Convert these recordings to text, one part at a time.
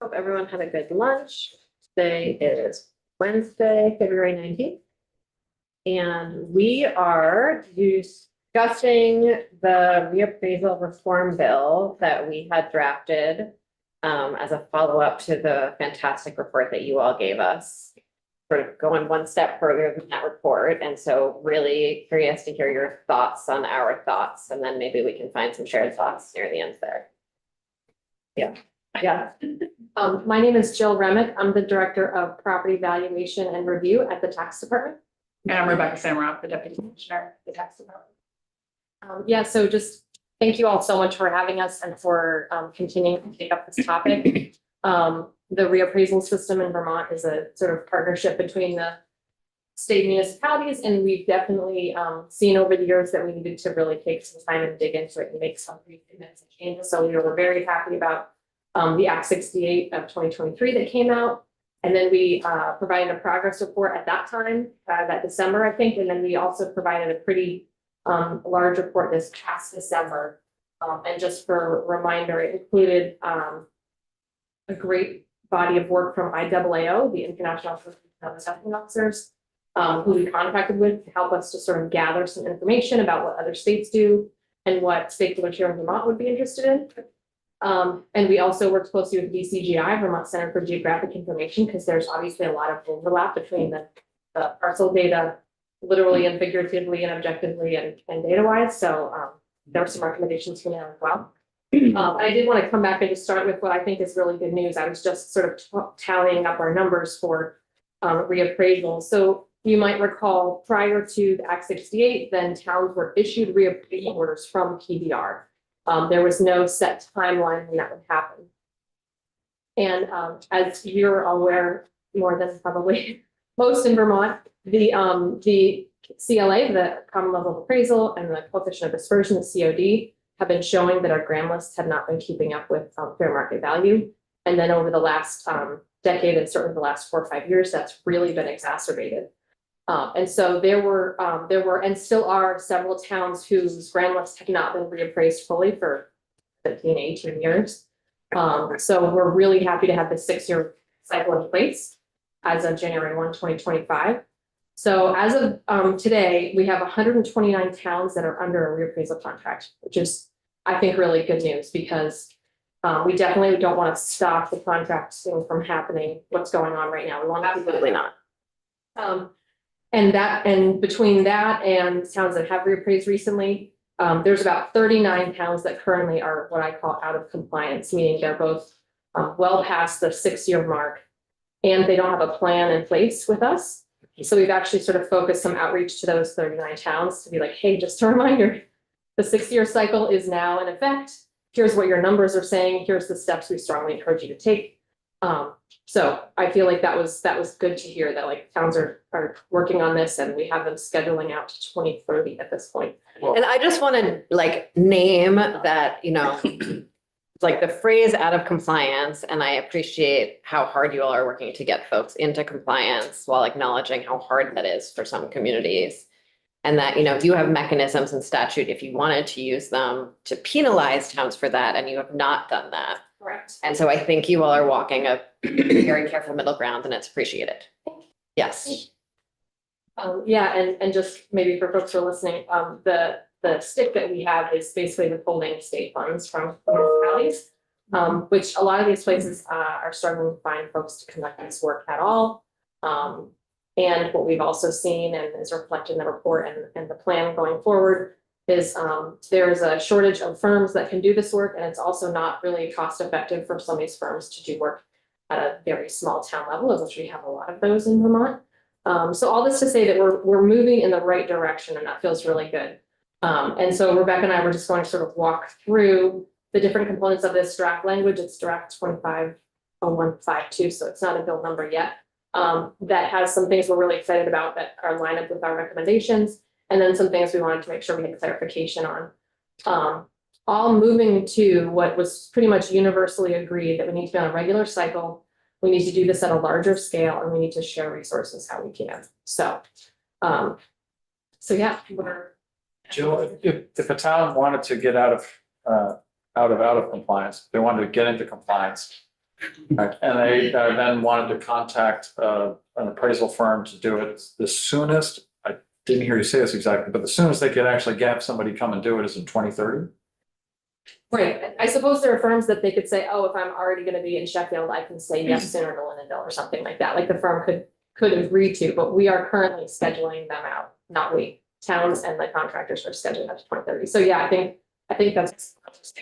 Hope everyone had a good lunch. Today is Wednesday, February 19th. And we are discussing the reappraisal reform bill that we had drafted as a follow-up to the fantastic report that you all gave us. Sort of going one step further than that report. And so really curious to hear your thoughts on our thoughts, and then maybe we can find some shared thoughts near the end there. Yeah. My name is Jill Remick. I'm the Director of Property Valuation and Review at the Tax Department. And I'm Rebecca Samrock, the Deputy Commissioner of the Tax Department. So just thank you all so much for having us and for continuing to take up this topic. The reappraisal system in Vermont is a sort of partnership between the state municipalities, and we've definitely seen over the years that we needed to really take some time and dig into it and make some recommendations and changes. So we were very happy about the Act 68 of 2023 that came out. And then we provided a progress report at that time, that December, I think. And then we also provided a pretty large report this past December. And just for a reminder, it included a great body of work from IAAO, the International Association of Assessment Officers, who we contracted with to help us to sort of gather some information about what other states do and what stakeholders here in Vermont would be interested in. And we also worked closely with VCGI, Vermont Center for Geographic Information, because there's obviously a lot of overlap between the parcel data, literally and figuratively and objectively and data-wise. So there were some recommendations from there as well. I did want to come back and just start with what I think is really good news. I was just sort of tallying up our numbers for reappraisal. So you might recall prior to the Act 68, then towns were issued reappraisal orders from PBR. There was no set timeline when that would happen. And as you're aware, more than probably most in Vermont, the CLA, the Common Level of Appraisal, and the Coefficient of Dispersion, the COD, have been showing that our gram lists have not been keeping up with fair market value. And then over the last decade, and certainly the last 4 or 5 years, that's really been exacerbated. And so there were and still are several towns whose gram lists have not been reappraised fully for 15, 18 years. So we're really happy to have the 6-year cycle in place as of January 1, 2025. So as of today, we have 129 towns that are under a reappraisal contract, which is, I think, really good news, because we definitely don't want to stop the contracting from happening. What's going on right now? We want to Absolutely not. And between that and towns that have reappraised recently, there's about 39 towns that currently are what I call out of compliance, meaning they're both well past the 6-year mark and they don't have a plan in place with us. So we've actually sort of focused some outreach to those 39 towns to be like, hey, just a reminder, the 6-year cycle is now in effect. Here's what your numbers are saying. Here's the steps we strongly encourage you to take. So I feel like that was good to hear that like towns are working on this, and we have them scheduling out to 2030 at this point. And I just want to like name that, like the phrase out of compliance. And I appreciate how hard you all are working to get folks into compliance while acknowledging how hard that is for some communities. And that, you have mechanisms in statute if you wanted to use them to penalize towns for that, and you have not done that. Correct. And so I think you all are walking a very careful middle ground, and it's appreciated. Yes. Yeah, and just maybe for folks who are listening, the stick that we have is basically withholding state funds from municipalities, which a lot of these places are struggling to find folks to conduct this work at all. And what we've also seen, and is reflected in the report and the plan going forward, is there is a shortage of firms that can do this work, and it's also not really cost effective for some of these firms to do work at a very small town level, of which we have a lot of those in Vermont. So all this to say that we're moving in the right direction, and that feels really good. And so Rebecca and I were just going to sort of walk through the different components of this draft language. It's draft 250152, so it's not a bill number yet. That has some things we're really excited about that are lined up with our recommendations, and then some things we wanted to make sure we had clarification on. All moving to what was pretty much universally agreed, that we need to be on a regular cycle. We need to do this at a larger scale, and we need to share resources how we can. So yeah, Jill, if a town wanted to get out of compliance, they wanted to get into compliance, And they then wanted to contact an appraisal firm to do it the soonest. I didn't hear you say this exactly, but the soonest they could actually get somebody come and do it is in 2030. Right, I suppose there are firms that they could say, oh, if I'm already gonna be in Sheffield, I can say yes sooner to Lindenville or something like that, like the firm could agree to, but we are currently scheduling them out, not we. Towns and the contractors are scheduling out to 2030, so yeah, I think that's,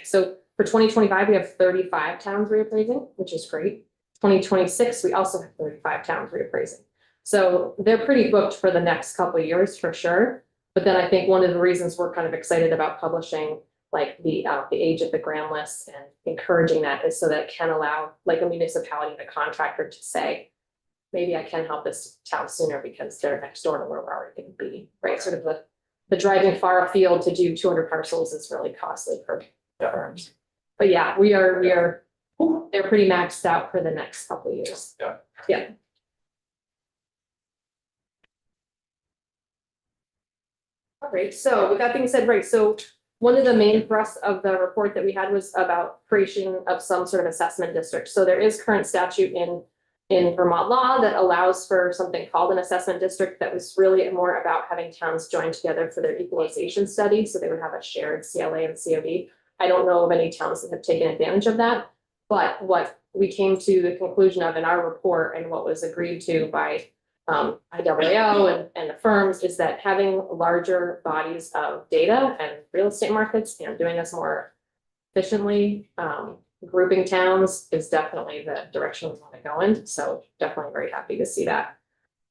so for 2025, we have 35 towns reappraising, which is great. 2026, we also have 35 towns reappraising. So they're pretty booked for the next couple of years for sure, but then I think one of the reasons we're kind of excited about publishing like the age of the grand list and encouraging that is so that it can allow like a municipality, the contractor to say, maybe I can help this town sooner because they're next door to where we're already gonna be, right? Sort of the driving far afield to do 200 parcels is really costly for firms. But yeah, they're pretty maxed out for the next couple of years. Yeah. Yeah. All right, so with that being said, right, so one of the main thrusts of the report that we had was about creation of some sort of assessment district. So there is current statute in Vermont law that allows for something called an assessment district that was really more about having towns join together for their equalization study. So they would have a shared CLA and COD. I don't know of any towns that have taken advantage of that, but what we came to the conclusion of in our report and what was agreed to by IWAO and the firms is that having larger bodies of data and real estate markets and doing this more efficiently, grouping towns is definitely the direction we want to go in. So definitely very happy to see that.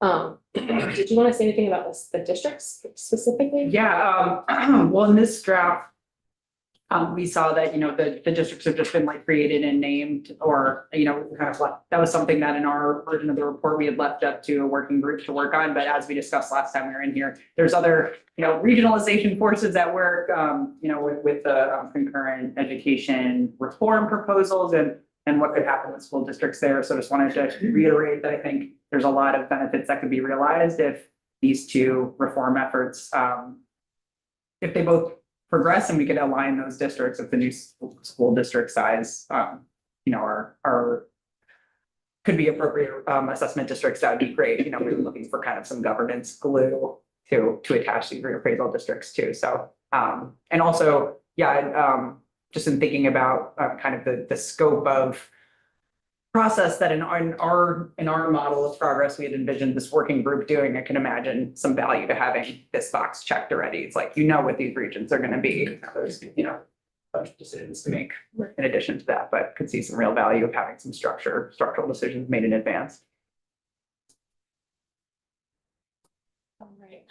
Did you want to say anything about this, the districts specifically? Yeah, well, in this draft, we saw that, the districts have just been like created and named, or, kind of like, that was something that in our version of the report, we had left up to a working group to work on. But as we discussed last time we were in here, there's other, regionalization forces at work, with the concurrent education reform proposals and what could happen with school districts there. So just wanted to reiterate that I think there's a lot of benefits that could be realized if these two reform efforts, if they both progress and we could align those districts with the new school district size, are could be appropriate assessment districts, that would be great. We're looking for kind of some governance glue to attach these reappraisal districts too. So and also, just in thinking about kind of the scope of process that in our model of progress, we had envisioned this working group doing, I can imagine some value to having this box checked already. It's like, what these regions are going to be. There's, a bunch of decisions to make in addition to that, but could see some real value of having some structural decisions made in advance. All right.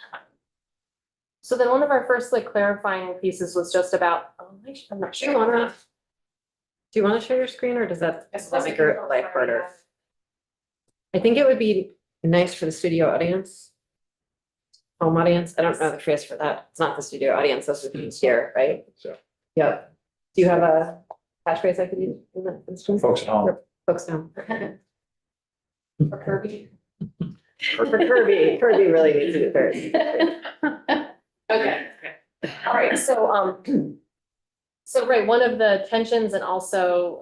So then one of our first clarifying pieces was just about, I'm not sure. Do you want to share your screen or does that make your life harder? I think it would be nice for the studio audience. Home audience. I don't know the phrase for that. It's not the studio audience. That's what you here, right? So. Yep. Do you have a catchphrase I could use in the screen? Folks at home. Folks at home. For Kirby. For Kirby. Kirby really needs to do first. Okay. All right. So right, one of the tensions and also,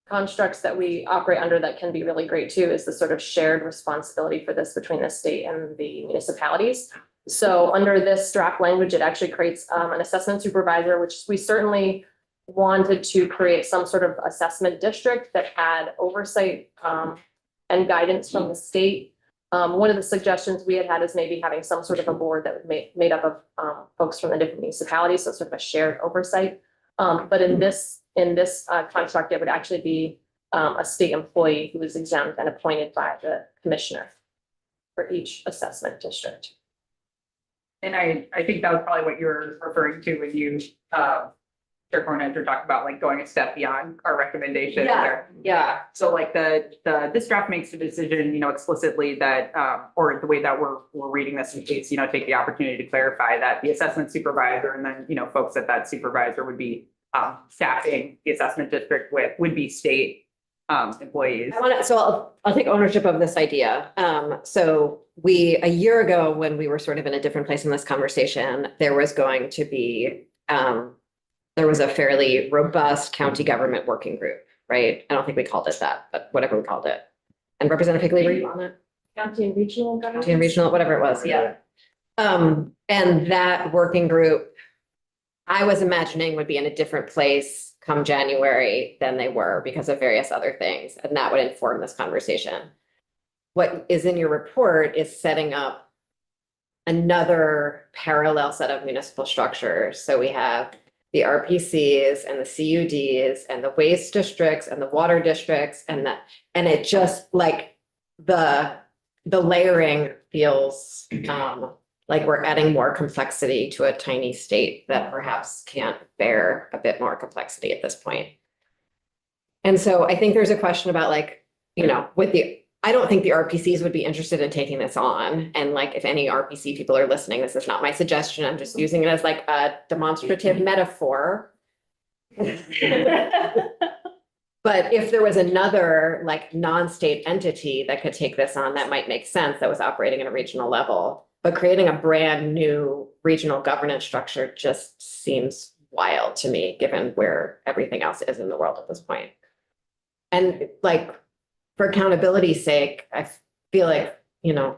constructs that we operate under that can be really great too is the sort of shared responsibility for this between the state and the municipalities. So under this draft language, it actually creates an assessment supervisor, which we certainly wanted to create some sort of assessment district that had oversight and guidance from the state. One of the suggestions we had is maybe having some sort of a board that would made up of folks from the different municipalities, so sort of a shared oversight. But in this construct, it would actually be a state employee who is exempt and appointed by the commissioner for each assessment district. And I think that was probably what you were referring to when you, Chair Cornette, talked about like going a step beyond our recommendation there. Yeah. So like this draft makes the decision, explicitly that, or the way that we're reading this in case, take the opportunity to clarify that the assessment supervisor and then, folks at that supervisor would be staffing the assessment district would be state employees. I'll take ownership of this idea. So a year ago, when we were sort of in a different place in this conversation, there was going to be, there was a fairly robust county government working group. right? I don't think we called it that, but whatever we called it. And Representative Higley, were you on it? County and regional government. County and regional, whatever it was, yeah. And that working group, I was imagining would be in a different place come January than they were because of various other things, and that would inform this conversation. What is in your report is setting up another parallel set of municipal structures. So we have the RPCs and the CUDs and the waste districts and the water districts and that, and it just like the layering feels like we're adding more complexity to a tiny state that perhaps can't bear a bit more complexity at this point. And so I think there's a question about like, you know, I don't think the RPCs would be interested in taking this on. And like, if any RPC people are listening, this is not my suggestion. I'm just using it as like a demonstrative metaphor. But if there was another like non-state entity that could take this on, that might make sense, that was operating at a regional level. But creating a brand new regional governance structure just seems wild to me, given where everything else is in the world at this point. And like, for accountability's sake, I feel like, you know,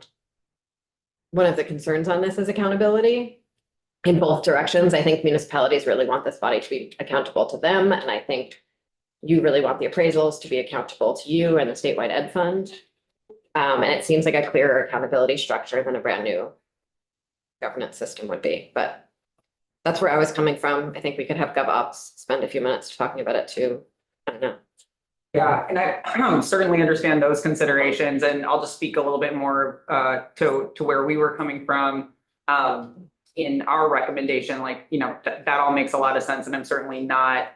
one of the concerns on this is accountability in both directions. I think municipalities really want this body to be accountable to them. And I think you really want the appraisals to be accountable to you and the statewide ed fund. And it seems like a clearer accountability structure than a brand new governance system would be, but that's where I was coming from. I think we could have GovOps spend a few minutes talking about it too. I don't know. Yeah, and I certainly understand those considerations, and I'll just speak a little bit more to where we were coming from in our recommendation. Like, you know, that all makes a lot of sense, and I'm certainly not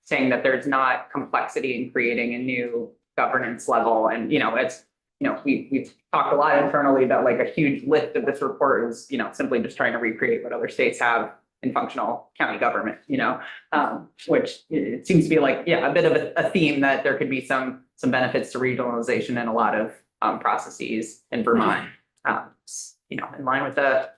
saying that there's not complexity in creating a new governance level. And, you know, it's, you know, we've talked a lot internally that like a huge lift of this report is, you know, simply just trying to recreate what other states have in functional county government, you know, which it seems to be like, yeah, a bit of a theme that there could be some benefits to regionalization in a lot of processes in Vermont. You know, in line with the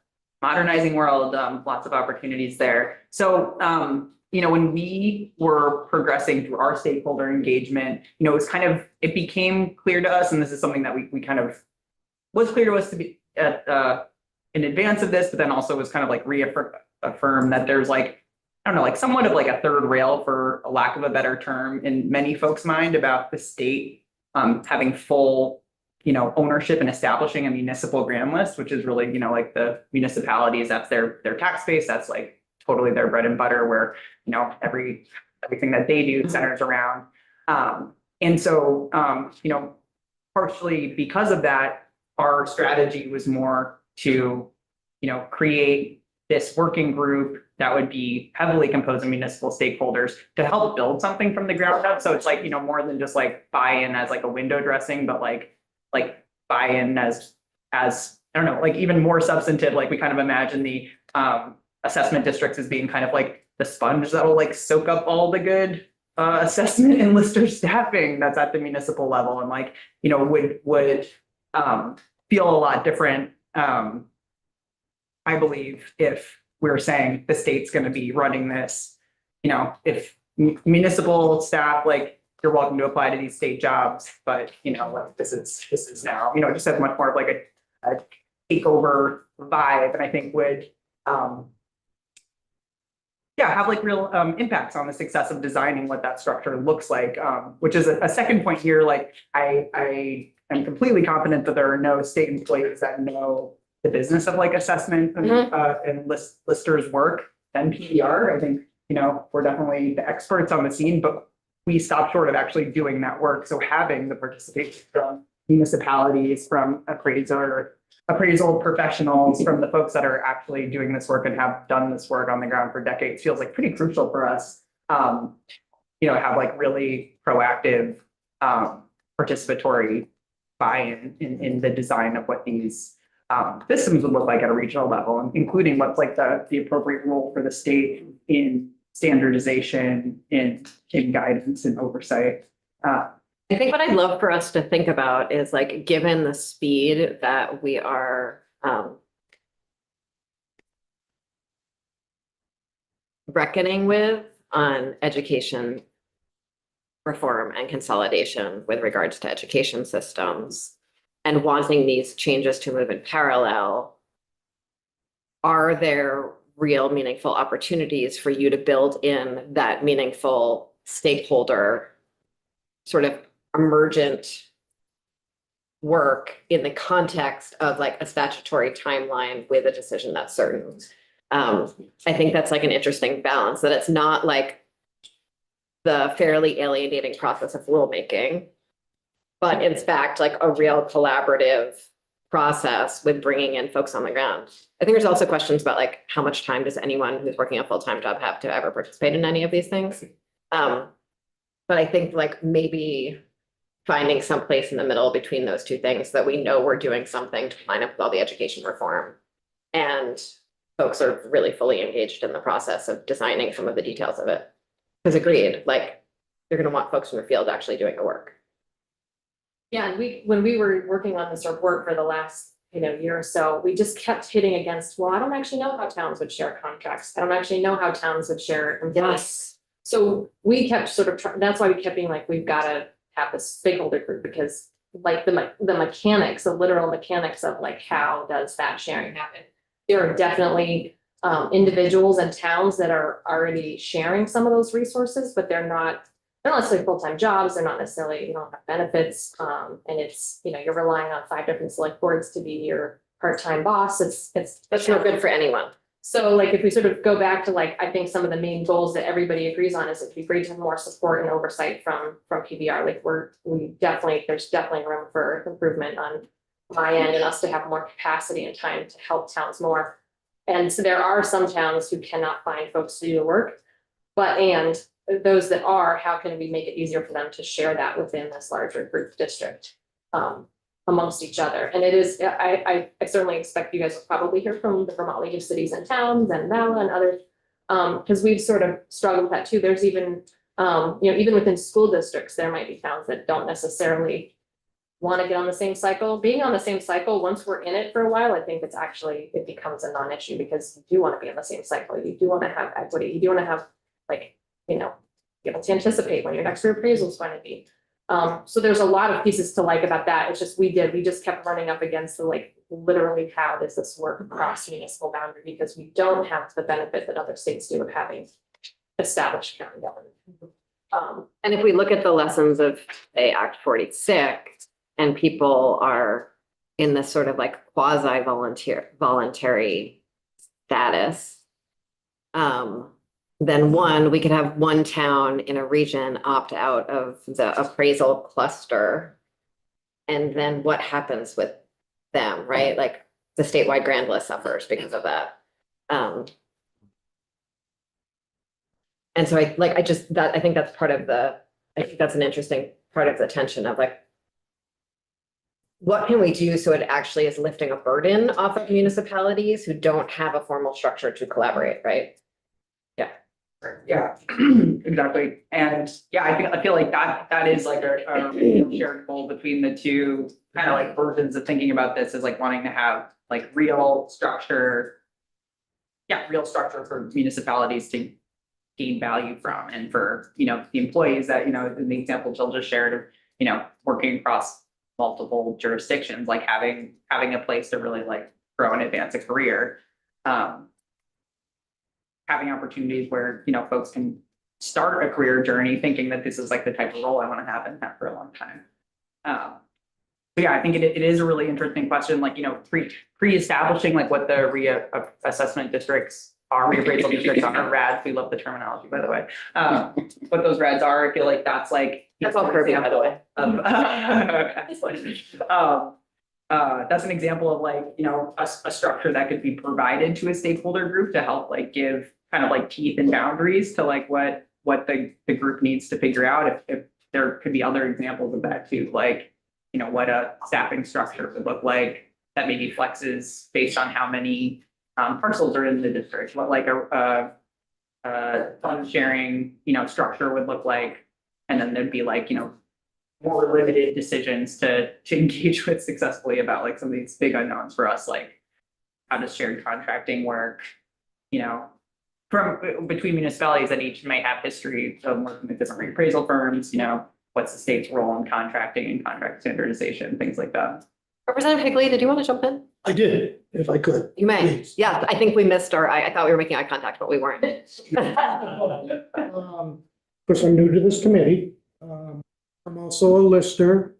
modernizing world, lots of opportunities there. So, you know, when we were progressing through our stakeholder engagement, you know, it became clear to us, and this is something that we kind of was clear to us to be in advance of this, but then also was kind of like reaffirm that there's like, I don't know, like somewhat of like a third rail, for a lack of a better term, in many folks' mind about the state having full, you know, ownership and establishing a municipal grand list, which is really, you know, like the municipalities, that's their tax base, that's like totally their bread and butter, where, you know, everything that they do centers around. And so, you know, partially because of that, our strategy was more to, you know, create this working group that would be heavily composed of municipal stakeholders to help build something from the ground up. So it's like, you know, more than just like buy-in as like a window dressing, but like buy-in as I don't know, like even more substantive. Like we kind of imagine the assessment districts as being kind of like the sponge that will like soak up all the good assessment and lister staffing that's at the municipal level, and like, you know, would feel a lot different, I believe, if we're saying the state's going to be running this. You know, if municipal staff, like, you're welcome to apply to these state jobs, but, you know, like this is now, you know, it just has much more of like a takeover vibe, and I think would have like real impacts on the success of designing what that structure looks like, which is a second point here. Like I am completely confident that there are no state employees that know the business of like assessment and listers work than PDR. I think, you know, we're definitely the experts on the scene, but we stop short of actually doing that work. So having the participation from municipalities, from appraisal professionals, from the folks that are actually doing this work and have done this work on the ground for decades feels like pretty crucial for us. You know, have like really proactive participatory buy-in in the design of what these systems would look like at a regional level, including what's like the appropriate role for the state in standardization, in guidance and oversight. I think what I'd love for us to think about is like, given the speed that we are reckoning with on education reform and consolidation with regards to education systems and wanting these changes to move in parallel, are there real meaningful opportunities for you to build in that meaningful stakeholder sort of emergent work in the context of like a statutory timeline with a decision that's certain? I think that's like an interesting balance, that it's not like the fairly alienating process of rulemaking, but in fact, like a real collaborative process with bringing in folks on the ground. I think there's also questions about like, how much time does anyone who's working a full-time job have to ever participate in any of these things? But I think like maybe finding some place in the middle between those two things, that we know we're doing something to line up with all the education reform, and folks are really fully engaged in the process of designing some of the details of it. Because agreed, like, you're gonna want folks from the field actually doing the work. Yeah, and when we were working on this report for the last, year or so, we just kept hitting against, well, I don't actually know how towns would share contracts. I don't actually know how towns would share employees. So we kept sort of, that's why we kept being like, we've gotta have this stakeholder group, because like the mechanics, the literal mechanics of like, how does that sharing happen? There are definitely individuals and towns that are already sharing some of those resources, but they're not necessarily full-time jobs. They're not necessarily, you don't have benefits. And it's, you're relying on 5 different select boards to be your part-time boss. That's no good for anyone. So like, if we sort of go back to like, I think some of the main goals that everybody agrees on is it'd be great to have more support and oversight from PBR. Like there's definitely room for improvement on my end, and us to have more capacity and time to help towns more. And so there are some towns who cannot find folks to do the work, and those that are, how can we make it easier for them to share that within this larger group district amongst each other? And it is, I certainly expect you guys will probably hear from the Vermont League of Cities and Towns and VALA and others, because we've sort of struggled with that too. There's even, even within school districts, there might be towns that don't necessarily want to get on the same cycle. Being on the same cycle, once we're in it for a while, I think it becomes a non-issue, because you do want to be on the same cycle. You do want to have equity. You do want to have like, be able to anticipate when your next reappraisal is going to be. So there's a lot of pieces to like about that. It's just, we just kept running up against the like, literally, how does this work across municipal boundary? Because we don't have the benefit that other states do of having established county government. And if we look at the lessons of, say, Act 46, and people are in this sort of like voluntary status, then we could have one town in a region opt out of the appraisal cluster. And then what happens with them, right? Like the statewide grand list suffers because of that. And so I think that's that's an interesting part of the tension of like, what can we do so it actually is lifting a burden off of municipalities who don't have a formal structure to collaborate, right? Yeah, exactly. And yeah, I feel like that is like a shared goal between the two kind of like versions of thinking about this, is like wanting to have like real structure for municipalities to gain value from, and for, the employees that, in the example Jill just shared of, working across multiple jurisdictions, like having a place to really like grow and advance a career. Having opportunities where, folks can start a career journey thinking that this is like the type of role I want to have and have for a long time. But yeah, I think it is a really interesting question, like, pre-establishing like what the reassessment districts are, reappraisal districts are, RADs, we love the terminology, by the way. What those RADs are, I feel like that's like. That's all Kirby, by the way. That's an example of like, a structure that could be provided to a stakeholder group to help like give kind of like teeth and boundaries to like what the group needs to figure out. If there could be other examples of that too, like, what a staffing structure would look like that maybe flexes based on how many parcels are in the district, what like a fund sharing, structure would look like. And then there'd be like, more limited decisions to engage with successfully about like some of these big unknowns for us, like how does shared contracting work? from between municipalities that each may have history of working with different reappraisal firms, you know, what's the state's role in contracting and contract standardization, things like that. Representative Higley, did you want to jump in? I did, if I could. You may. Please. Yeah, I think we missed I thought we were making eye contact, but we weren't. Of course, I'm new to this committee. I'm also a listener.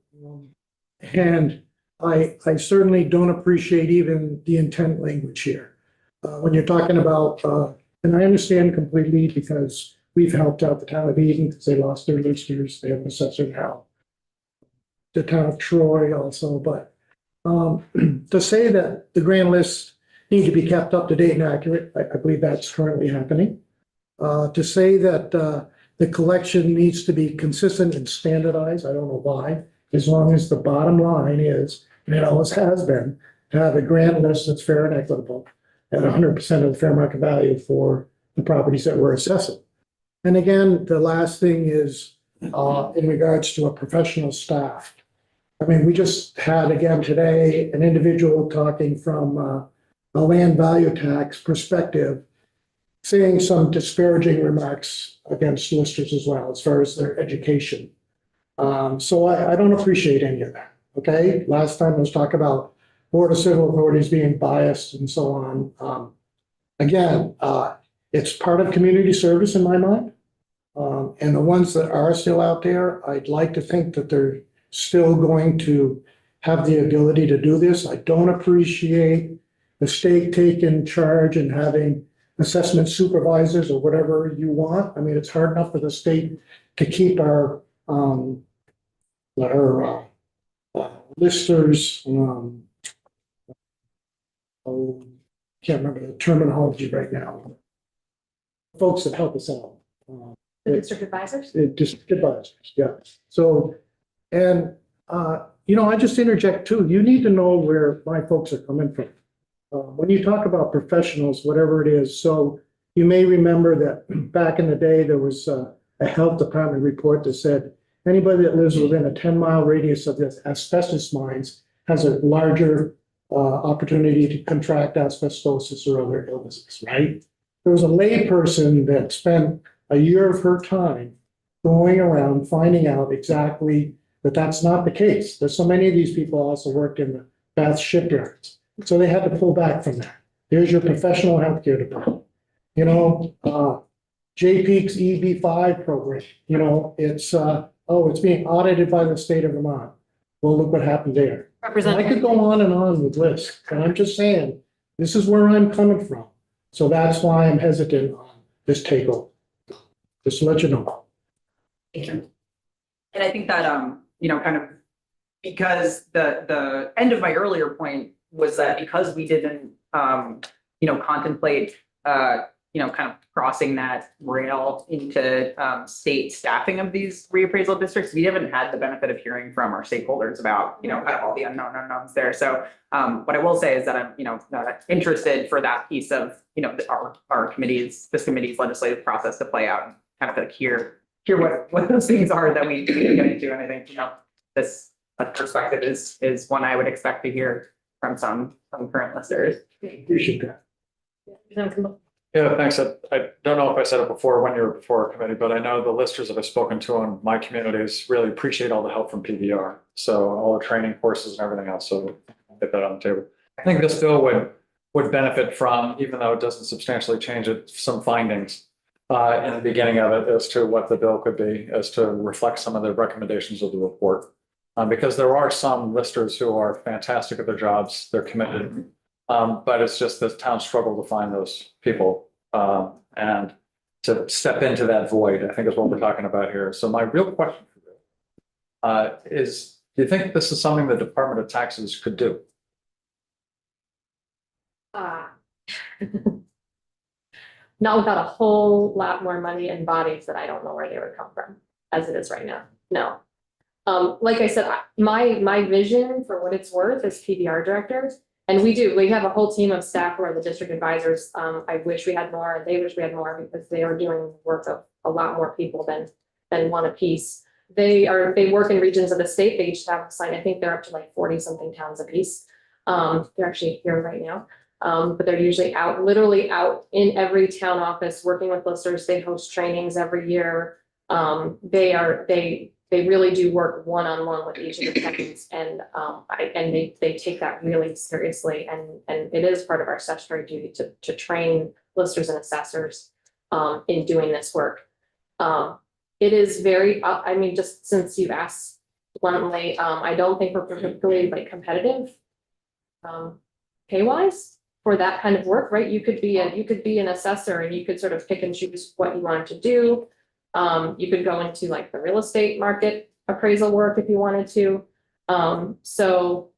And I certainly don't appreciate even the intent language here. When you're talking about, and I understand completely because we've helped out the town of Eden because they lost their listers. They have an assessor now. The town of Troy also, but to say that the grand lists need to be kept up to date and accurate, I believe that's currently happening. To say that the collection needs to be consistent and standardized, I don't know why, as long as the bottom line is, and it always has been, to have a grand list that's fair and equitable at 100% of the fair market value for the properties that we're assessing. And again, the last thing is in regards to a professional staff. I mean, we just had again today an individual talking from a land value tax perspective, saying some disparaging remarks against listers as well, as far as their education. So I don't appreciate any of that, okay? Last time was talk about Board of Civil Authorities being biased and so on. Again, it's part of community service in my mind. And the ones that are still out there, I'd like to think that they're still going to have the ability to do this. I don't appreciate the state taking charge and having assessment supervisors or whatever you want. I mean, it's hard enough for the state to keep our listers, can't remember the terminology right now. Folks that help us out. The district advisors? District advisors, yeah. So, and, I just interject too, you need to know where my folks are coming from. When you talk about professionals, whatever it is, so you may remember that back in the day, there was a health department report that said anybody that lives within a 10-mile radius of the asbestos mines has a larger opportunity to contract asbestosis or other illnesses, right? There was a layperson that spent a year of her time going around finding out exactly that that's not the case. There's so many of these people also worked in the Bath shipyards. So they had to pull back from that. There's your professional healthcare department. JPEG's EB5 program, it's being audited by the state of Vermont. Well, look what happened there. I could go on with lists, and I'm just saying, this is where I'm coming from. So that's why I'm hesitant on this takeover. Just to let you know. And I think that, kind of, because the end of my earlier point was that because we didn't, contemplate, kind of crossing that rail into state staffing of these reappraisal districts, we haven't had the benefit of hearing from our stakeholders about, kind of all the unknown unknowns there. So what I will say is that I'm, interested for that piece of, our this committee's legislative process to play out and kind of like hear what those things are that we get into. And I think, this perspective is one I would expect to hear from some current listers. Appreciate that. Yeah, thanks. I don't know if I said it before when you were before our committee, but I know the listers that I've spoken to in my communities really appreciate all the help from PBR. So all the training courses and everything else. So get that on the table. I think this bill would benefit from, even though it doesn't substantially change it, some findings in the beginning of it as to what the bill could be, as to reflect some of the recommendations of the report. Because there are some listers who are fantastic at their jobs, they're committed. But it's just the town struggle to find those people and to step into that void, I think is what we're talking about here. So my real question for you is, do you think this is something the Department of Taxes could do? Not without a whole lot more money and bodies that I don't know where they would come from, as it is right now. No. Like I said, my vision for what it's worth is PBR directors. And we have a whole team of staff who are the district advisors. I wish we had more, and they wish we had more because they are doing work of a lot more people than one apiece. They work in regions of the state. They each have a sign. I think they're up to like 40 something towns apiece. They're actually here right now. But they're usually out, literally out in every town office, working with listers. They host trainings every year. They really do work one-on-one with each of the towns, and they take that really seriously, and it is part of our statutory duty to train listers and assessors in doing this work. It is very, I mean, just since you asked bluntly, I don't think we're particularly like competitive pay-wise for that kind of work, right? You could be an assessor and you could sort of pick and choose what you wanted to do. You could go into like the real estate market appraisal work if you wanted to. So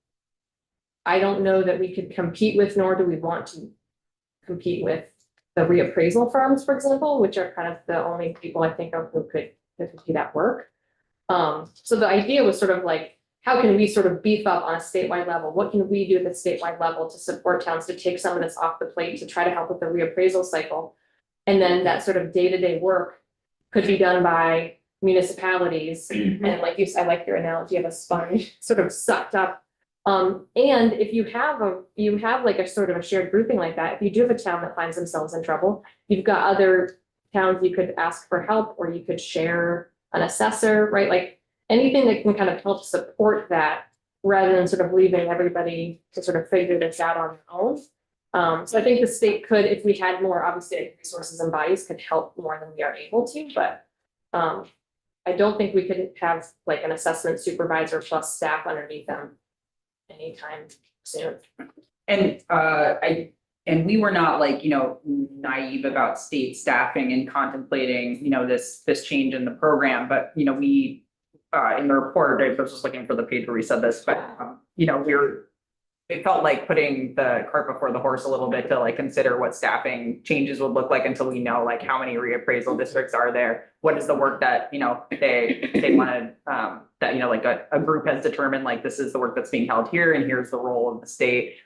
I don't know that we could compete with, nor do we want to compete with the reappraisal firms, for example, which are kind of the only people I think of who could do that work. So the idea was sort of like, how can we sort of beef up on a statewide level? What can we do at the statewide level to support towns to take some of this off the plate, to try to help with the reappraisal cycle? And then that sort of day-to-day work could be done by municipalities. And like you said, I like your analogy of a sponge sort of sucked up. And if you have like a sort of a shared grouping like that, if you do have a town that finds themselves in trouble, you've got other towns you could ask for help, or you could share an assessor, right? Like anything that can kind of help support that, rather than sort of leaving everybody to sort of figure this out on their own. So I think the state could, if we had more, obviously resources and bodies, could help more than we are able to, but I don't think we could have like an assessment supervisor plus staff underneath them anytime soon. And we were not like, naive about state staffing and contemplating, this change in the program, but, we, in the report, I was just looking for the page where we said this, but, it felt like putting the cart before the horse a little bit to like consider what staffing changes would look like until we know like how many reappraisal districts are there. What is the work that, they wanted, that, like a group has determined, like, this is the work that's being held here and here's the role of the state.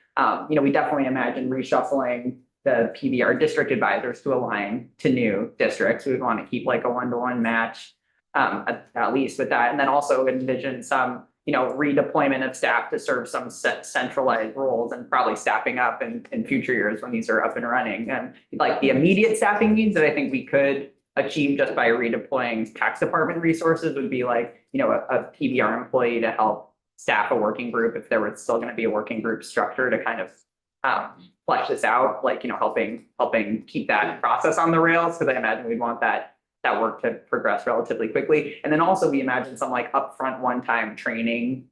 We definitely imagine reshuffling the PBR district advisors to align to new districts. We would want to keep like a 1-to-1 match, at least with that. And then also envision some, redeployment of staff to serve some centralized roles, and probably staffing up in future years when these are up and running. And like the immediate staffing needs that I think we could achieve just by redeploying tax department resources would be like, a PBR employee to help staff a working group if there was still going to be a working group structure to kind of flesh this out, like, helping keep that process on the rails, because I imagine we'd want that work to progress relatively quickly. And then also we imagine some like upfront one-time training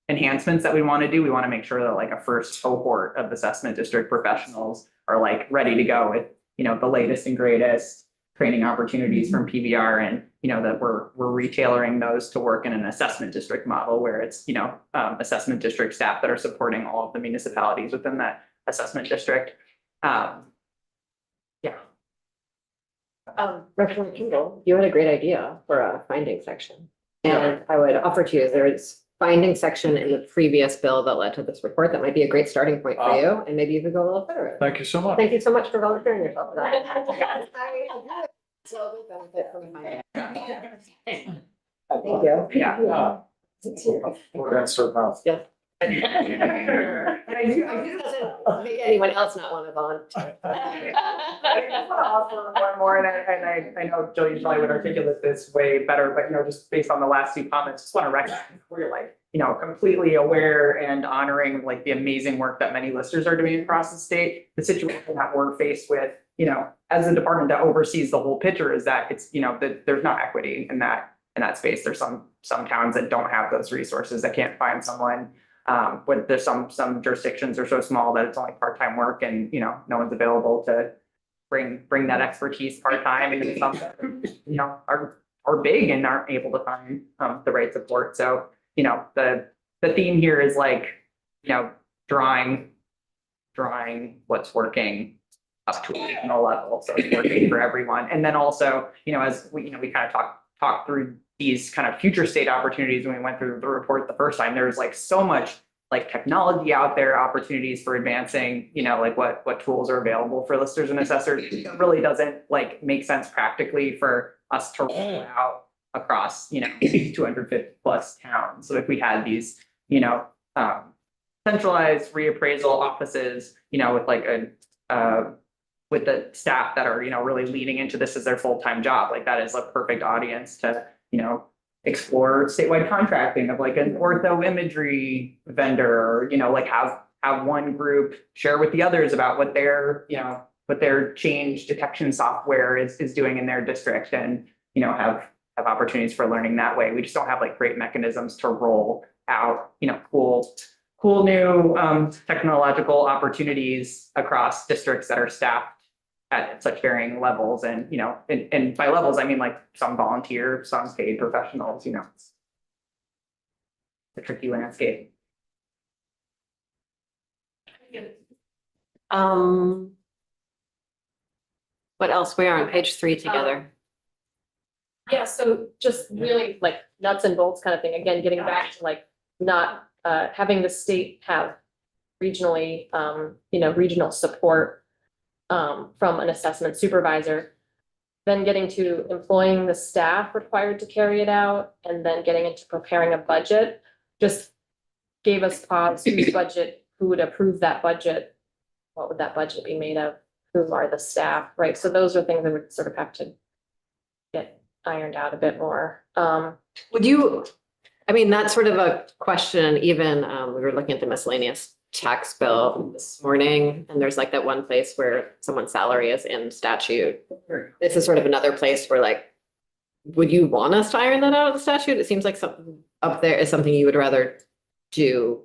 enhancements that we want to do. We want to make sure that like a first cohort of assessment district professionals are like ready to go with, the latest and greatest training opportunities from PBR, and, that we're retailoring those to work in an assessment district model where it's, assessment district staff that are supporting all of the municipalities within that assessment district. Representative Kimball, you had a great idea for a finding section. And I would offer to you, there's finding section in the previous bill that led to this report. That might be a great starting point for you. And maybe you could go a little further. Thank you so much. Thank you so much for volunteering yourself for that. So we benefit from finding. Thank you. Yeah. We're gonna start now. Yeah. And I do doesn't make anyone else not want to volunteer. I just want to offer one more, and I know Jill, you probably would articulate this way better, but just based on the last two comments, just want to recognize we're like, completely aware and honoring like the amazing work that many listers are doing across the state. The situation that we're faced with, as a department that oversees the whole picture, is that it's, that there's not equity in that space. There's some towns that don't have those resources, that can't find someone. When there's some jurisdictions are so small that it's only part-time work, and no one's available to bring that expertise part-time, and some are big and aren't able to find the right support. So the theme here is like drawing what's working up to a regional level, so it's working for everyone. And then also as we kind of talk through these kind of future state opportunities, when we went through the report the first time, there's like so much like technology out there, opportunities for advancing, like what tools are available for listers and assessors. It really doesn't like make sense practically for us to roll out across, 250 plus towns. So if we had these, centralized reappraisal offices, you know, with like with the staff that are, you know, really leaning into this as their full-time job, like that is a perfect audience to, you know, explore statewide contracting of like an ortho imagery vendor, or, you know, like have one group share with the others about what their, you know, what their change detection software is doing in their district, and, you know, have opportunities for learning that way. We just don't have like great mechanisms to roll out, you know, cool new technological opportunities across districts that are staffed at such varying levels. And, you know, and by levels, I mean like some volunteer, some paid professionals, you know. It's a tricky landscape. What else? We are on page 3 together. Yeah, so just really like nuts and bolts kind of thing, again, getting back to like not having the state have regionally, you know, regional support from an assessment supervisor, then getting to employing the staff required to carry it out, and then getting into preparing a budget, just gave us pause, whose budget, who would approve that budget? What would that budget be made of? Who are the staff, right? So those are things that would sort of have to get ironed out a bit more. Would you, I mean, that's sort of a question, even, we were looking at the miscellaneous tax bill this morning, and there's like that one place where someone's salary is in statute. This is sort of another place where like, would you want us to iron that out of the statute? It seems like something up there is something you would rather do.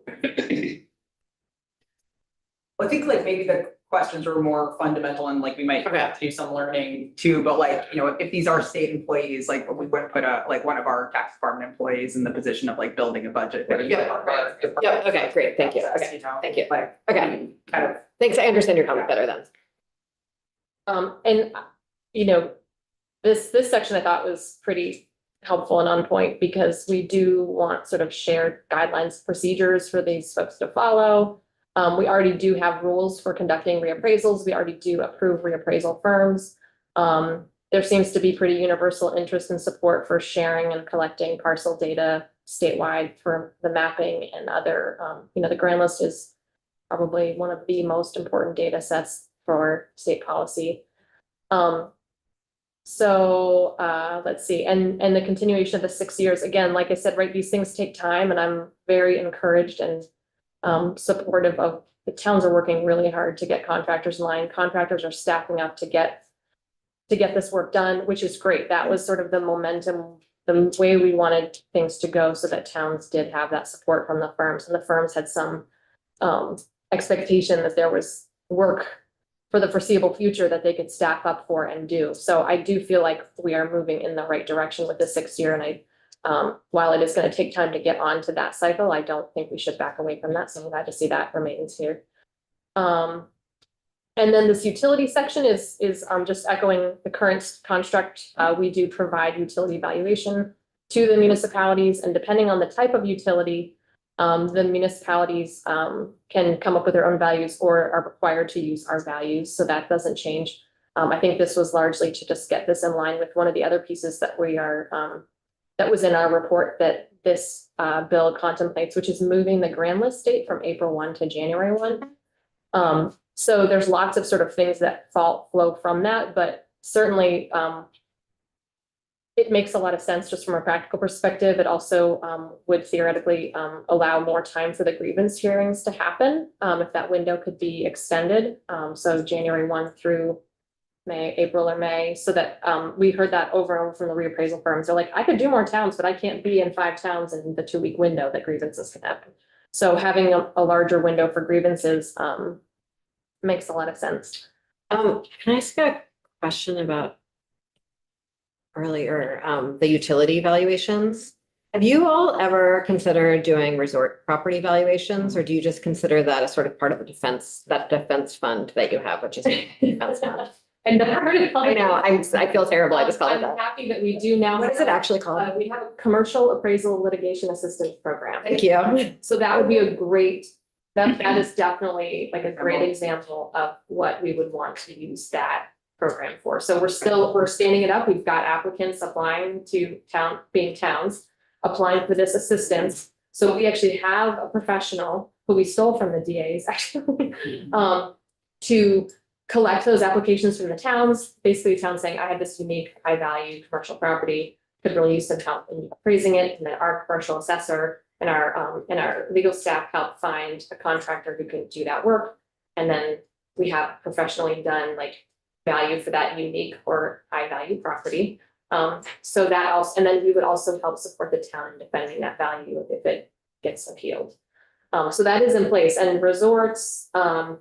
I think like maybe the questions are more fundamental, and like we might have to do some learning too, but like, you know, if these are state employees, like we wouldn't put like one of our tax department employees in the position of like building a budget. Yeah, okay, great, thank you, okay, You know, thank you. like, Okay, kind of. thanks, I understand your comment better then. And, you know, this section I thought was pretty helpful and on point, because we do want sort of shared guidelines, procedures for these folks to follow. We already do have rules for conducting reappraisals. We already do approve reappraisal firms. There seems to be pretty universal interest and support for sharing and collecting parcel data statewide for the mapping and other, you know, the grand list is probably one of the most important data sets for state policy. So let's see, and the continuation of the 6 years, again, like I said, right, these things take time, and I'm very encouraged and supportive of, the towns are working really hard to get contractors in line. Contractors are staffing up to get this work done, which is great. That was sort of the momentum, the way we wanted things to go, so that towns did have that support from the firms, and the firms had some expectation that there was work for the foreseeable future that they could staff up for and do. So I do feel like we are moving in the right direction with the 6 year, and while it is going to take time to get onto that cycle, I don't think we should back away from that. So I'm glad to see that remains here. And then this utility section is just echoing the current construct. We do provide utility valuation to the municipalities, and depending on the type of utility, the municipalities can come up with their own values or are required to use our values. So that doesn't change. I think this was largely to just get this in line with one of the other pieces that we are that was in our report that this bill contemplates, which is moving the grand list date from April 1 to January 1. So there's lots of sort of things that flow from that, but certainly it makes a lot of sense just from a practical perspective. It also would theoretically allow more time for the grievance hearings to happen if that window could be extended. So January 1 through April or May, so that we heard that over and over from the reappraisal firms. They're like, I could do more towns, but I can't be in 5 towns in the 2-week window that grievances can happen. So having a larger window for grievances makes a lot of sense. Can I ask a question about earlier, the utility valuations? Have you all ever considered doing resort property valuations, or do you just consider that as sort of part of the defense fund that you have, which is a defense fund? And I know, I feel terrible, I just called it I'm that. happy that we do now. What is it actually called? We have a commercial appraisal litigation assistance program. Thank you. So that would be a great, that is definitely like a great example of what we would want to use that program for. So we're standing it up. We've got applicants applying to towns applying for this assistance. So we actually have a professional who we stole from the DAs actually, to collect those applications from the towns, basically towns saying, I have this unique high value commercial property, could really use some help in appraising it, and then our commercial assessor and our legal staff help find a contractor who can do that work. And then we have professionally done like value for that unique or high value property. So that also, and then we would also help support the town in defending that value if it gets appealed. So that is in place, and resorts, I'm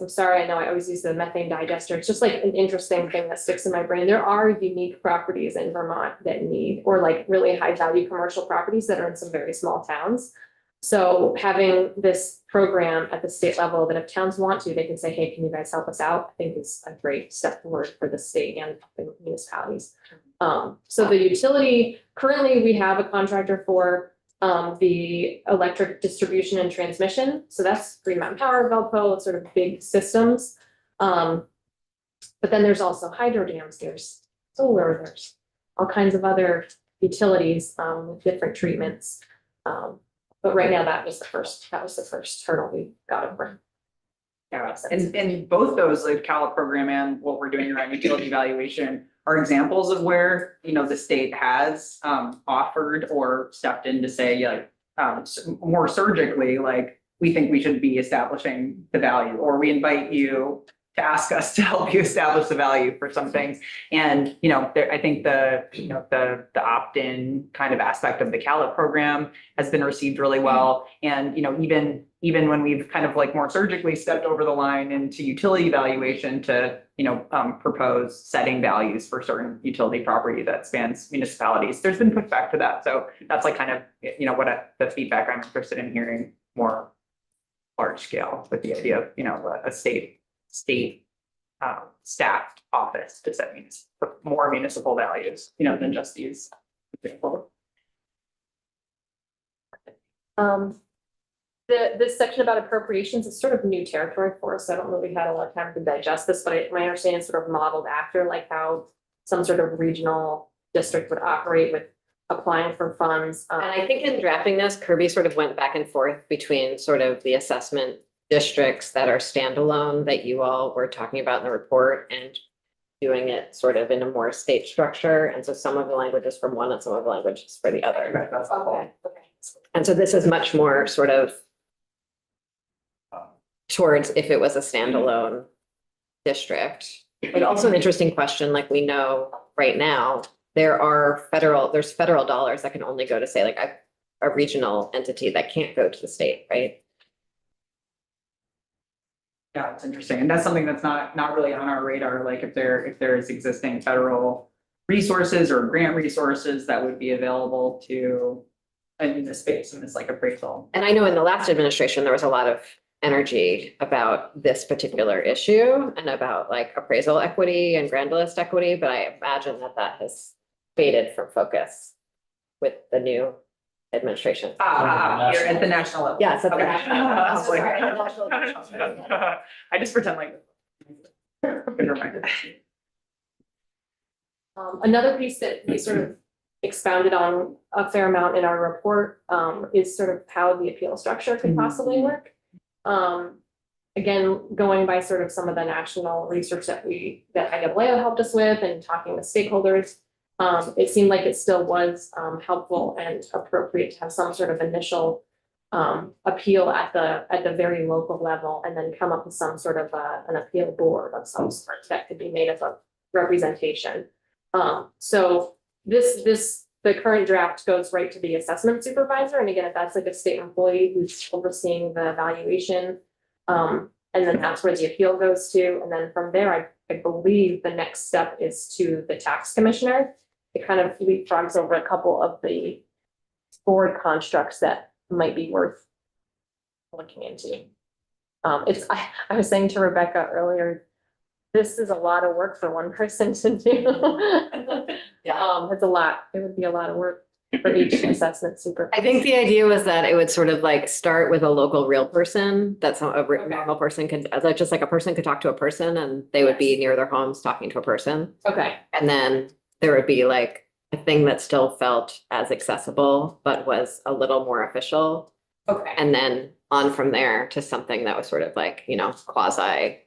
sorry, I know I always use the methane digester. It's just like an interesting thing that sticks in my brain. There are unique properties in Vermont that need, or like really high value commercial properties that are in some very small towns. So having this program at the state level that if towns want to, they can say, hey, can you guys help us out? I think is a great step forward for the state and the municipalities. So the utility, currently we have a contractor for the electric distribution and transmission. So that's Green Mountain Power, Velpo, sort of big systems. But then there's also hydro dams, there's solar, there's all kinds of other utilities with different treatments. But right now, that was the first hurdle we got over. Yeah, and both those, like CALA program and what we're doing around utility evaluation are examples of where, you know, the state has offered or stepped in to say, like, more surgically, like, we think we should be establishing the value, or we invite you to ask us to help you establish the value for some things. And, you know, I think the opt-in kind of aspect of the CALA program has been received really well. And, you know, even when we've kind of like more surgically stepped over the line into utility evaluation to, you know, propose setting values for certain utility property that spans municipalities, there's been pushback to that. So that's like kind of, you know, the feedback I'm interested in hearing more large scale, with the idea of, you know, a state staffed office to set more municipal values, you know, than just these. This section about appropriations is sort of new territory for us. I don't know if we had a lot of time to digest this, but my understanding is sort of modeled after like how some sort of regional district would operate with applying for funds. And I think in drafting this, Kirby sort of went back and forth between sort of the assessment districts that are standalone that you all were talking about in the report and doing it sort of in a more state structure. And so some of the language is from one and some of the language is for the other. Okay. And so this is much more sort of towards if it was a standalone district. But also an interesting question, like we know right now, there's federal dollars that can only go to say like a regional entity that can't go to the state, right? Yeah, it's interesting. And that's something that's not really on our radar, like if there is existing federal resources or grant resources that would be available to in this space, in this like appraisal. And I know in the last administration, there was a lot of energy about this particular issue and about like appraisal equity and grand list equity, but I imagine that has faded from focus with the new administration. You're at the national level. Yes, at the Okay. national I was like- level. I just pretend like. Never mind. Another piece that we sort of expounded on a fair amount in our report is sort of how the appeal structure could possibly work. Again, going by sort of some of the national research that IAAO helped us with and talking with stakeholders, it seemed like it still was helpful and appropriate to have some sort of initial appeal at the very local level, and then come up with some sort of an appeal board of some sort that could be made up of representation. So the current draft goes right to the assessment supervisor, and again, if that's like a state employee who's overseeing the evaluation, and then that's where the appeal goes to, and then from there, I believe the next step is to the tax commissioner. It kind of leapfrogs over a couple of the board constructs that might be worth looking into. I was saying to Rebecca earlier, this is a lot of work for one person to do. It's a lot. It would be a lot of work for each assessment supervisor. I think the idea was that it would sort of like start with a local real person that normal person could, just like a person could talk to a person and they would be near their homes talking to a person. Okay. And then there would be like a thing that still felt as accessible, but was a little more official. Okay. And then on from there to something that was sort of like, quasi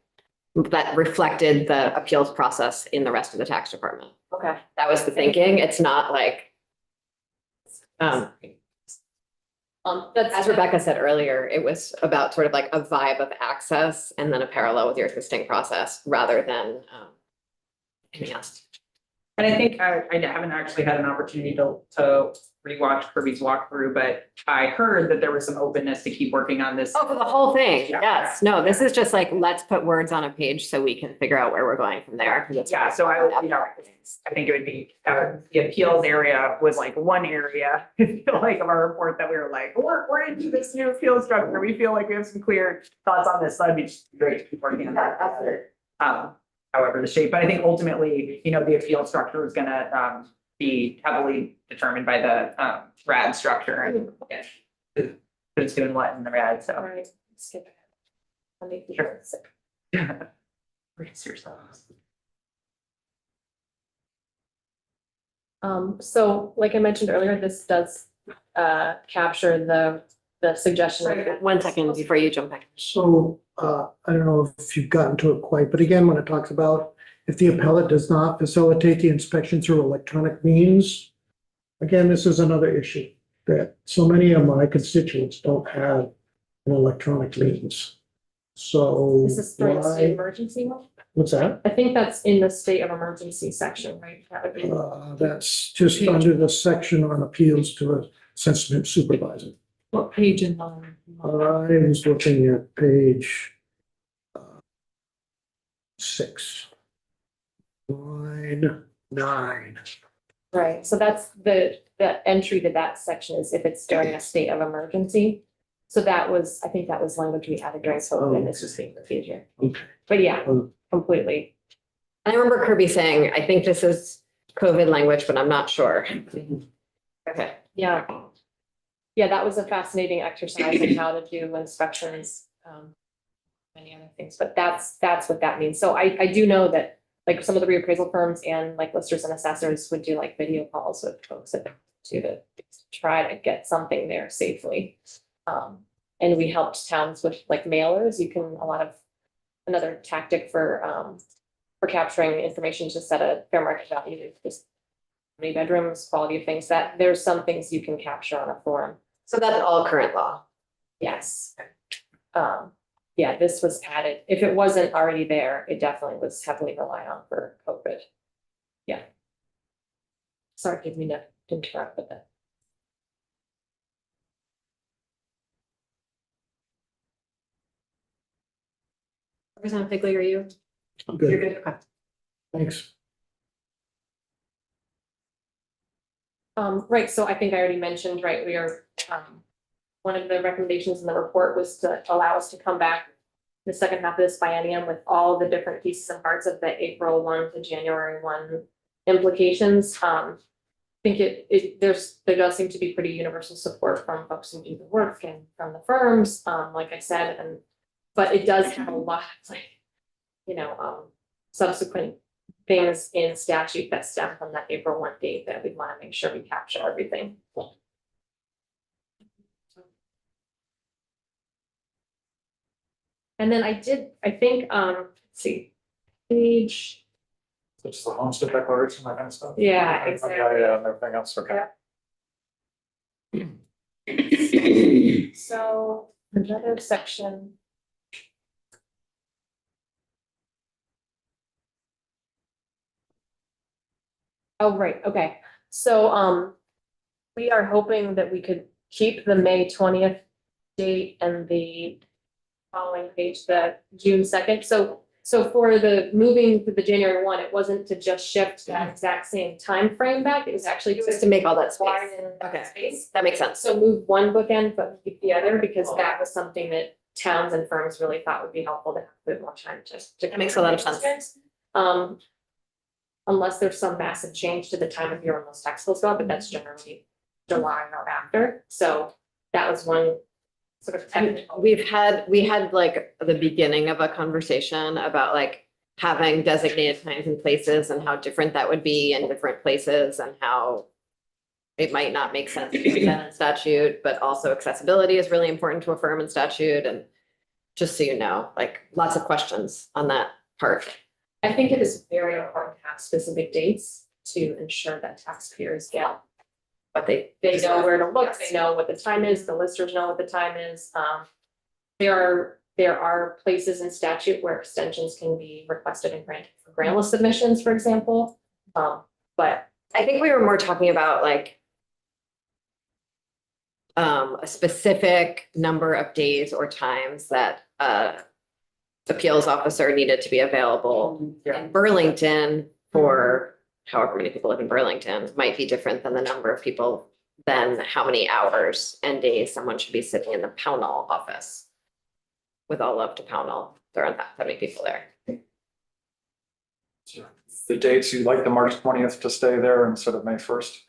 that reflected the appeals process in the rest of the tax department. Okay. That was the thinking. It's not like, That's. as Rebecca said earlier, it was about sort of like a vibe of access and then a parallel with your existing process rather than anything else. And I think I haven't actually had an opportunity to rewatch Kirby's walkthrough, but I heard that there was some openness to keep working on this. Oh, for the whole thing. Yeah. Yes. No, this is just like, let's put words on a page so we can figure out where we're going from there. Yeah, so I think it would be, the appeals area was like one area, I feel like, of our report that we were like, we're into this new appeals structure. We feel like we have some clear thoughts on this. So that'd be great to keep working on that. However, the shape, but I think ultimately, the appeal structure is gonna, be heavily determined by the, RAD structure and who's doing what in the RAD, All so. right, skip ahead. Let me. Sure. Brace yourselves. So like I mentioned earlier, this does capture the suggestion. One second before you jump back. So, I don't know if you've gotten to it quite, but again, when it talks about if the appellate does not facilitate the inspection through electronic means, again, this is another issue that so many of my constituents don't have an electronic means. So This is for the state why, emergency one? what's that? I think that's in the state of emergency section, right? That would be. That's just under the section on appeals to a sensitive supervisor. What page in line? I was looking at page 6. Line 9. Right, so that's the entry to that section is if it's during a state of emergency. So I think that was language we added during COVID, and it's just being repeated here. Okay. But yeah, Oh. completely. I remember Kirby saying, I think this is COVID language, but I'm not sure. Okay. Yeah. Yeah, that was a fascinating exercise in how to do inspections, many other things, but that's what that means. So I do know that like some of the reappraisal firms and like listers and assessors would do like video calls with folks to try to get something there safely. And we helped towns with like mailers. Another tactic for capturing information to set a fair market value, just how many bedrooms, quality of things, that there's some things you can capture on a form. So that's all current law. Yes. Yeah, this was added. If it wasn't already there, it definitely was heavily relied on for COVID. Yeah. Sorry, didn't mean to interrupt with that. Representative Higley, are you? You're Good, good. Okay. thanks. Right, so I think I already mentioned, right, we are, one of the recommendations in the report was to allow us to come back the second half of this biennium with all the different pieces and parts of the April 1 to January 1 implications. I think there does seem to be pretty universal support from folks who do the work and from the firms, like I said, but it does have a lot of like, subsequent things in statute that stem from that April 1 date that we want to make sure we capture everything. And then I think, let's see, page, It's the homestead declaration, that kind of stuff. Yeah, Okay, exactly. Yeah, and everything else, okay. so another section. Oh, right, okay. So, we are hoping that we could keep the May 20th date and the following page, the June 2nd. So for the moving to the January 1, it wasn't to just shift that exact same time frame back. It was actually Just to make all that space. widen Okay. space. That makes sense. So move one bookend, but keep the other, because that was something that towns and firms really thought would be helpful to have a bit more time to. That makes a lot of sense. Unless there's some massive change to the time of year when those tax bills go up, but that's generally July or after. So that was one sort of And technical. we had like the beginning of a conversation about like having designated times and places and how different that would be in different places and how it might not make sense to do that in statute, but also accessibility is really important to affirm in statute. And just so you know, like lots of questions on that part. I think it is very important to have specific dates to ensure that taxpayers get But they, they know where to look, they know what the time is, the listers know what the time is. There are places in statute where extensions can be requested and granted for grantless submissions, for example. But I think we were more talking about like a specific number of days or times that appeals officer needed to be available in Burlington for however many people live in Burlington might be different than the number of people than how many hours and days someone should be sitting in the Pownell office. With all love to Pownell, there aren't that many people there. The dates, you like the March 20th to stay there instead of May 1st?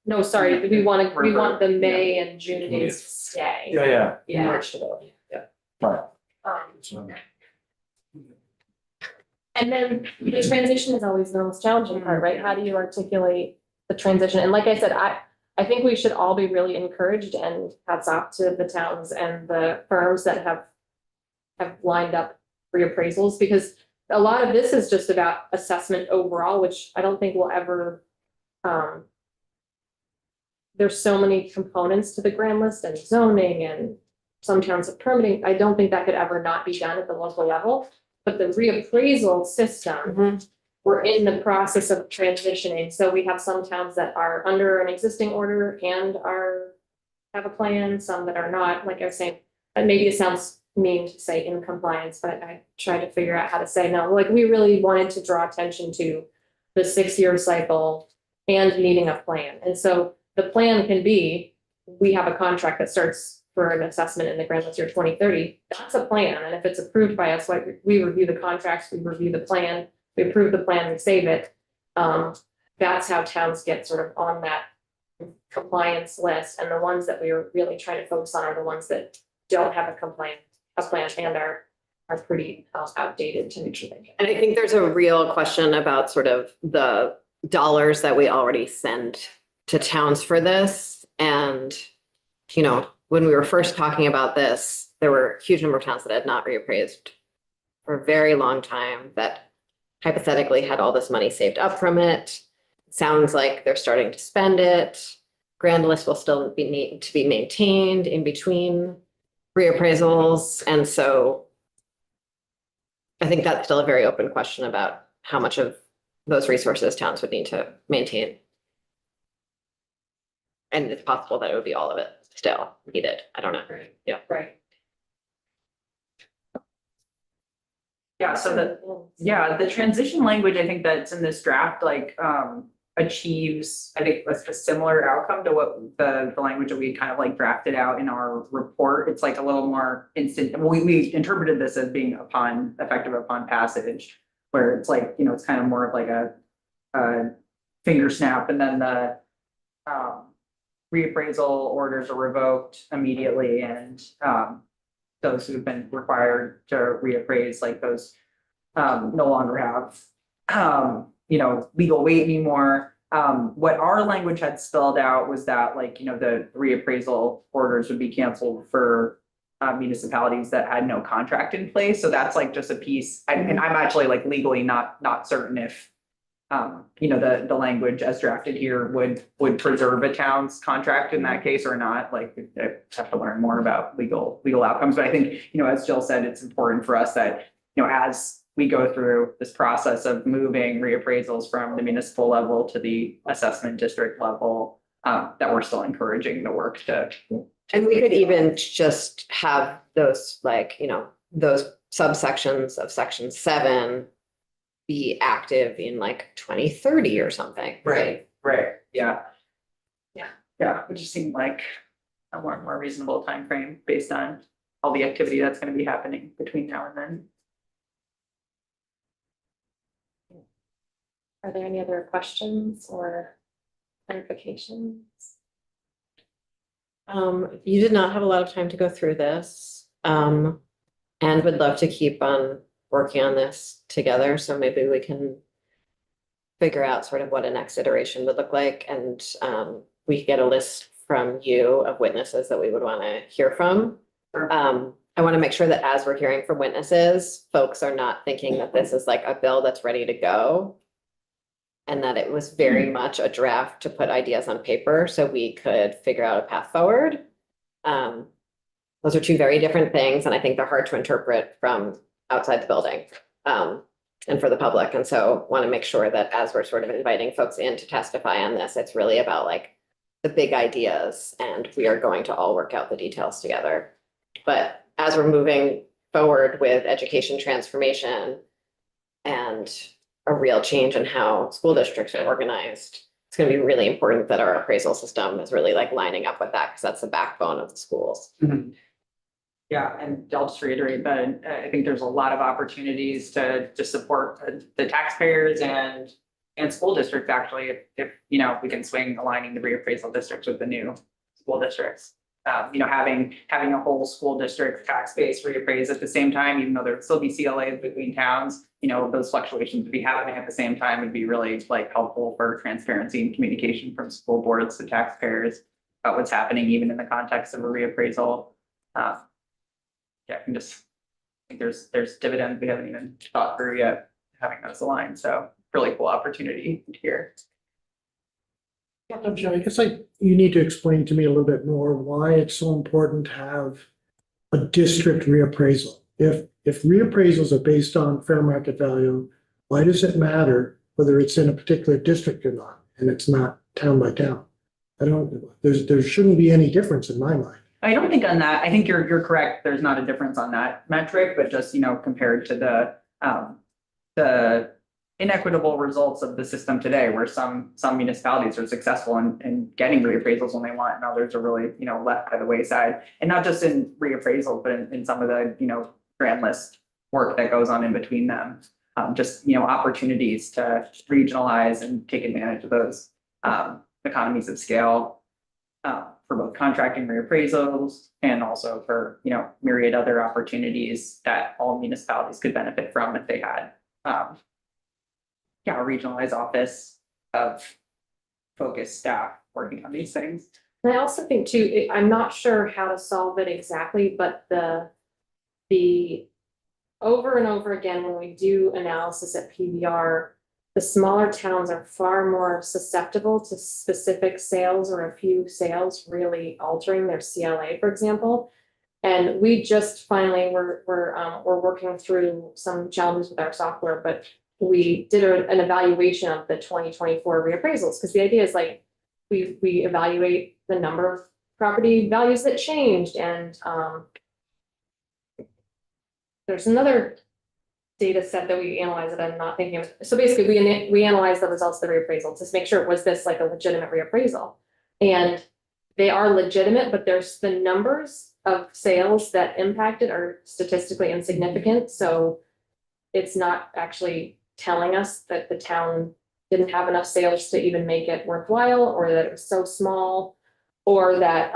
no, sorry, we want the May and June days to stay. Yeah. Yeah. March to go. Right. And then the transition is always the most challenging part, right? How do you articulate the transition? And like I said, I think we should all be really encouraged, and hats off to the towns and the firms that have lined up reappraisals, because a lot of this is just about assessment overall, which I don't think will ever, there's so many components to the grand list and zoning and some towns have permitting. I don't think that could ever not be done at the local level. But the reappraisal system, we're in the process of transitioning. So we have some towns that are under an existing order and have a plan, some that are not. Like I was saying, and maybe it sounds mean to say in compliance, but I try to figure out how to say no. Like we really wanted to draw attention to the 6-year cycle and needing a plan. And so the plan can be, we have a contract that starts for an assessment in the grand list year 2030, that's a plan. And if it's approved by us, like we review the contracts, we review the plan, we approve the plan, we save it. That's how towns get sort of on that compliance list. And the ones that we are really trying to focus on are the ones that don't have a plan and are pretty outdated to make sure they get. And I think there's a real question about sort of the dollars that we already send to towns for this. And, you know, when we were first talking about this, there were a huge number of towns that had not reappraised for a very long time that hypothetically had all this money saved up from it. Sounds like they're starting to spend it. Grand list will still need to be maintained in between reappraisals. And so I think that's still a very open question about how much of those resources towns would need to maintain. And it's possible that it would be all of it still needed. I don't know. Yeah. Right. Yeah, so the transition language, I think that's in this draft, like, achieves, I think, a similar outcome to what the language that we kind of like drafted out in our report. It's like a little more instant. We interpreted this as being effective upon passage, where it's like, you know, it's kind of more of like a finger snap, and then the reappraisal orders are revoked immediately, and those who've been required to reappraise, like those no longer have you know, legal weight anymore. What our language had spelled out was that, like, you know, the reappraisal orders would be canceled for municipalities that had no contract in place. So that's like just a piece, and I'm actually like legally not certain if you know, the language as drafted here would preserve a town's contract in that case or not. Like, I have to learn more about legal outcomes. But I think, you know, as Jill said, it's important for us that, you know, as we go through this process of moving reappraisals from the municipal level to the assessment district level, that we're still encouraging the work to. And we could even just have those, like, you know, those subsections of section 7 be active in like 2030 or something. Right. Yeah. It just seemed like a more reasonable time frame based on all the activity that's going to be happening between now and then. Are there any other questions or clarifications? You did not have a lot of time to go through this, and would love to keep on working on this together. So maybe we can figure out sort of what a next iteration would look like, and we could get a list from you of witnesses that we would want to hear from. Sure. I want to make sure that as we're hearing from witnesses, folks are not thinking that this is like a bill that's ready to go. And that it was very much a draft to put ideas on paper so we could figure out a path forward. Those are two very different things, and I think they're hard to interpret from outside the building, and for the public. And so want to make sure that as we're sort of inviting folks in to testify on this, it's really about like the big ideas, and we are going to all work out the details together. But as we're moving forward with education transformation and a real change in how school districts are organized, it's going to be really important that our appraisal system is really like lining up with that, because that's the backbone of the schools. Mhm. Yeah, and I'll just reiterate that I think there's a lot of opportunities to support the taxpayers and school districts, actually, if you know, we can swing aligning the reappraisal districts with the new school districts. You know, having a whole school district tax base reappraised at the same time, even though there'd still be CLAs between towns, you know, those fluctuations would be happening at the same time would be really like helpful for transparency and communication from school boards to taxpayers about what's happening, even in the context of a reappraisal. Yeah, I can just think there's dividends we haven't even thought through yet, having those aligned. So really cool opportunity here. Joe, I guess you need to explain to me a little bit more why it's so important to have a district reappraisal. If reappraisals are based on fair market value, why does it matter whether it's in a particular district or not, and it's not town by town? There shouldn't be any difference in my mind. I don't think on that, I think you're correct. There's not a difference on that metric, but just, you know, compared to the inequitable results of the system today, where some municipalities are successful in getting reappraisals when they want, and others are really, you know, left by the wayside. And not just in reappraisal, but in some of the, you know, grand list work that goes on in between them. Just, you know, opportunities to regionalize and take advantage of those economies of scale for both contracting reappraisals and also for, you know, myriad other opportunities that all municipalities could benefit from if they had a regionalized office of focused staff working on these things. And I also think too, I'm not sure how to solve it exactly, but the over and over again, when we do analysis at PBR, the smaller towns are far more susceptible to specific sales or a few sales really altering their CLA, for example. And we just finally we're working through some challenges with our software, but we did an evaluation of the 2024 reappraisals, because the idea is like we evaluate the number of property values that changed, and there's another data set that we analyze that I'm not thinking of. So basically we analyze the results of the reappraisal to make sure, was this like a legitimate reappraisal? And they are legitimate, but there's the numbers of sales that impacted are statistically insignificant. So it's not actually telling us that the town didn't have enough sales to even make it worthwhile, or that it was so small, or that,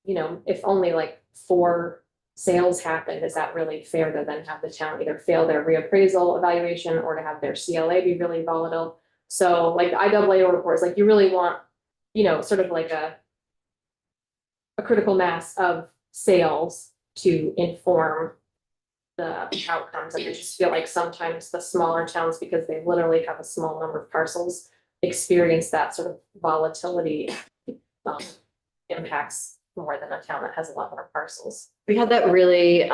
you know, if only like 4 sales happened, is that really fair to then have the town either fail their reappraisal evaluation or to have their CLA be really volatile? So like the IAAO reports, like you really want, you know, sort of like a critical mass of sales to inform the outcomes. And I just feel like sometimes the smaller towns, because they literally have a small number of parcels, experience that sort of volatility impacts more than a town that has a lot more parcels. We had that really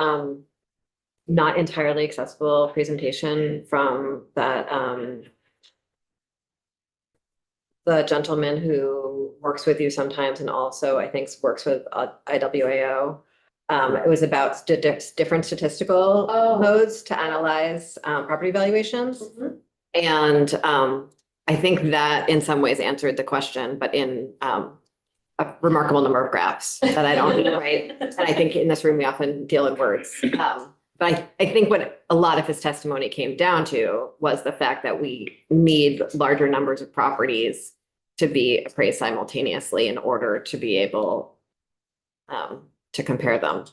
not entirely accessible presentation from that the gentleman who works with you sometimes and also I think works with IAAO. It was about different statistical modes to analyze property valuations. Mhm. And I think that in some ways answered the question, but in a remarkable number of graphs that I don't write. And I think in this room, we often deal in words. But I think what a lot of his testimony came down to was the fact that we need larger numbers of properties to be appraised simultaneously in order to be able to compare them.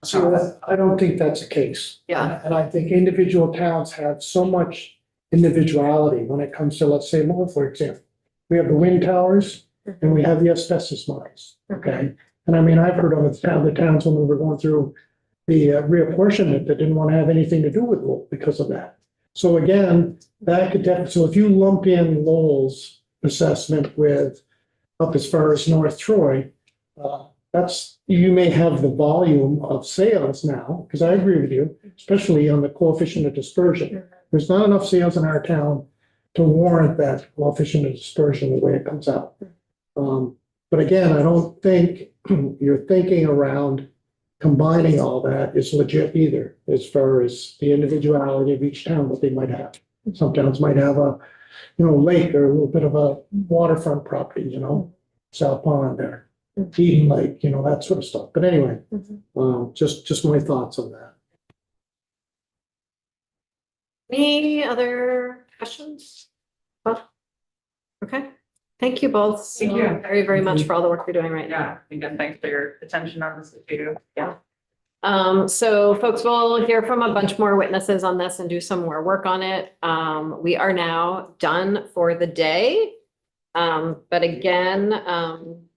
So I don't think that's the case. Yeah. And I think individual towns have so much individuality when it comes to, let's say, Lowell, for example. We have the wind towers and we have the asbestos mines, okay? And I mean, I've heard of the towns when we were going through the reapportionment that didn't want to have anything to do with Lowell because of that. So again, that could definitely, so if you lump in Lowell's assessment with up as far as North Troy, that's, you may have the volume of sales now, because I agree with you, especially on the coefficient of dispersion. There's not enough sales in our town to warrant that coefficient of dispersion the way it comes out. But again, I don't think your thinking around combining all that is legit either, as far as the individuality of each town, what they might have. Some towns might have a, lake or a little bit of a waterfront property, South Pond there, Eden Lake, that sort of stuff. But anyway, just my thoughts on that. Any other questions? Oh, okay. Thank you both so Thank you. very, very much for all the work you're doing right now. Yeah, again, thanks for your attention on this issue. Yeah. So folks, will hear from a bunch more witnesses on this and do some more work on it. We are now done for the day. But again,